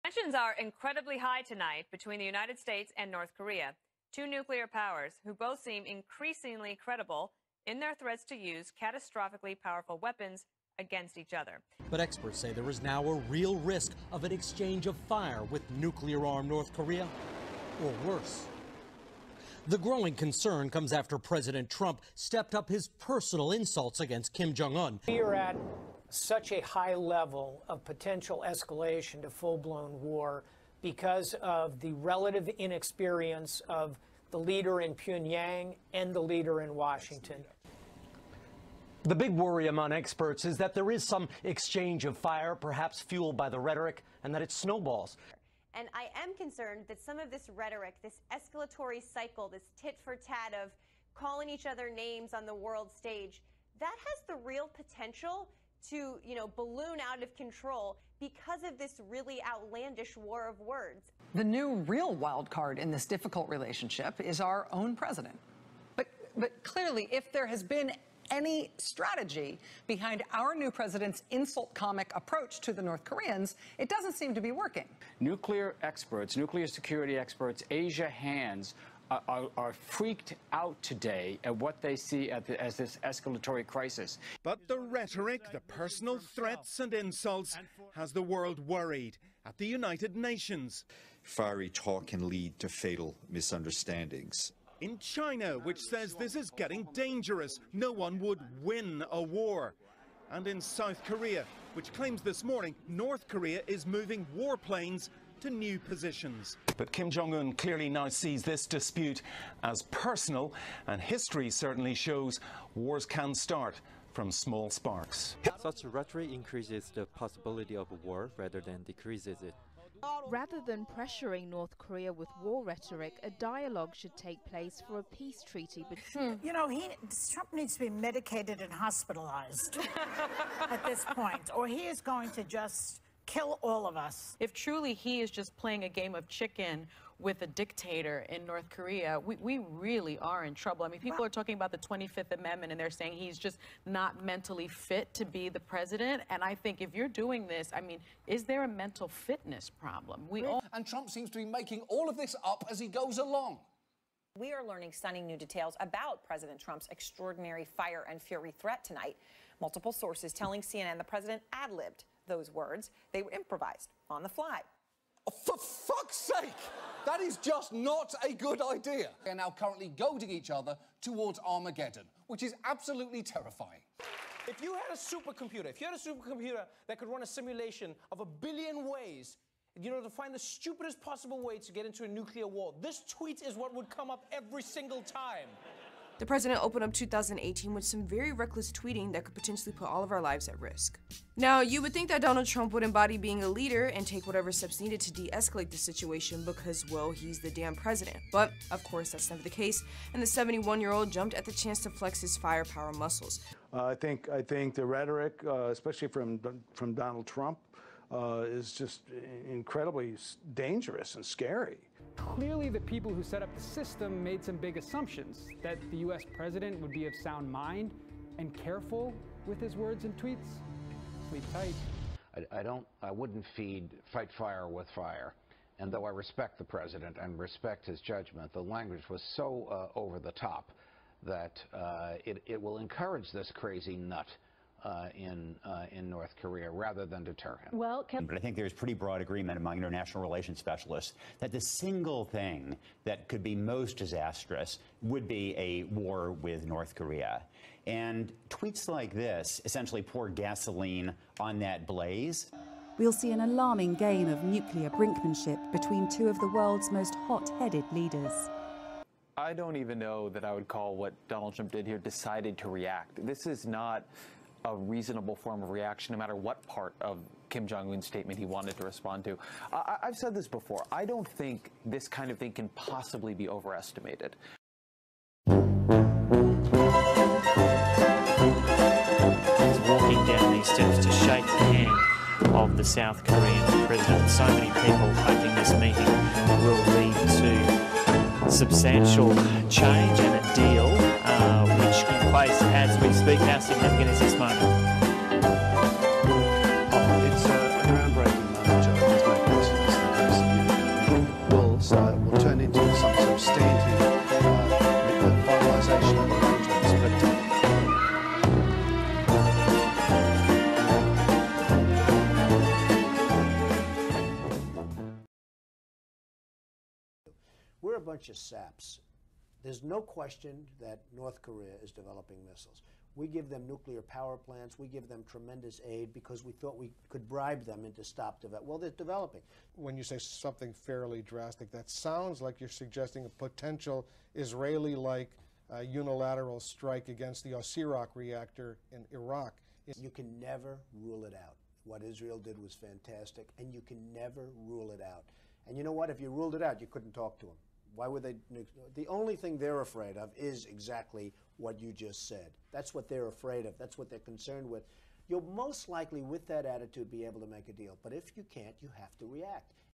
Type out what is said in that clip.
Tensions are incredibly high tonight between the United States and North Korea, two nuclear powers who both seem increasingly credible in their threats to use catastrophically powerful weapons against each other. But experts say there is now a real risk of an exchange of fire with nuclear-armed North Korea, or worse. The growing concern comes after President Trump stepped up his personal insults against Kim Jong-un. We are at such a high level of potential escalation to full-blown war because of the relative inexperience of the leader in Pyongyang and the leader in Washington. The big worry among experts is that there is some exchange of fire, perhaps fueled by the rhetoric, and that it snowballs. And I am concerned that some of this rhetoric, this escalatory cycle, this tit-for-tat of calling each other names on the world stage, that has the real potential to, balloon out of control because of this really outlandish war of words. The new real wild card in this difficult relationship is our own president. But clearly, if there has been any strategy behind our new president's insult comic approach to the North Koreans, it doesn't seem to be working. Nuclear experts, nuclear security experts, Asia hands are freaked out today at what they see as this escalatory crisis. But the rhetoric, the personal threats and insults has the world worried at the United Nations. Fiery talk can lead to fatal misunderstandings. In China, which says this is getting dangerous, no one would win a war. And in South Korea, which claims this morning North Korea is moving warplanes to new positions. But Kim Jong-un clearly now sees this dispute as personal, and history certainly shows wars can start from small sparks. Such rhetoric increases the possibility of war rather than decreases it. Rather than pressuring North Korea with war rhetoric, a dialogue should take place for a peace treaty. Trump needs to be medicated and hospitalized at this point, or he is going to just kill all of us. If truly he is just playing a game of chicken with a dictator in North Korea, we really are in trouble. I mean, people are talking about the 25th Amendment, and they're saying he's just not mentally fit to be the president. And I think if you're doing this, I mean, is there a mental fitness problem? And Trump seems to be making all of this up as he goes along. We are learning stunning new details about President Trump's extraordinary fire and fury threat tonight. Multiple sources telling CNN the president ad-libbed those words. They were improvised on the fly. For fuck's sake! That is just not a good idea. They are now currently goading each other towards Armageddon, which is absolutely terrifying. If you had a supercomputer, that could run a simulation of 1 billion ways, to find the stupidest possible way to get into a nuclear war, this tweet is what would come up every single time. The president opened up 2018 with some very reckless tweeting that could potentially put all of our lives at risk. Now, you would think that Donald Trump would embody being a leader and take whatever steps needed to de-escalate the situation because, well, he's the damn president. But, of course, that's never the case, and the 71-year-old jumped at the chance to flex his firepower muscles. I think the rhetoric, especially from Donald Trump, is just incredibly dangerous and scary. Clearly, the people who set up the system made some big assumptions that the U.S. president would be of sound mind and careful with his words and tweets. Sleep tight. I wouldn't fight fire with fire. And though I respect the president and respect his judgment, the language was so over the top that it will encourage this crazy nut in North Korea rather than deter him. But I think there's pretty broad agreement among international relations specialists that the single thing that could be most disastrous would be a war with North Korea. And tweets like this essentially pour gasoline on that blaze. We'll see an alarming game of nuclear brinkmanship between two of the world's most hot-headed leaders. I don't even know that I would call what Donald Trump did here decided to react. This is not a reasonable form of reaction, no matter what part of Kim Jong-un's statement he wanted to respond to. I've said this before. I don't think this kind of thing can possibly be overestimated. He's walking down these steps to shake the hand of the South Korean president. So many people hoping this meeting will lead to substantial change and a deal which in place as we speak. How significant is this moment? It's a groundbreaking moment, Joe. It's magnificent. we're a bunch of saps. There's no question that North Korea is developing missiles. We give them nuclear power plants. We give them tremendous aid because we thought we could bribe them into stop development. Well, they're developing. When you say something fairly drastic, that sounds like you're suggesting a potential Israeli-like unilateral strike against the Osirak reactor in Iraq. You can never rule it out. What Israel did was fantastic, and you can never rule it out. And you know what? If you ruled it out, you couldn't talk to them. Why would they? The only thing they're afraid of is exactly what you just said. That's what they're afraid of. That's what they're concerned with. You'll most likely, with that attitude, be able to make a deal. But if you can't, you have to react.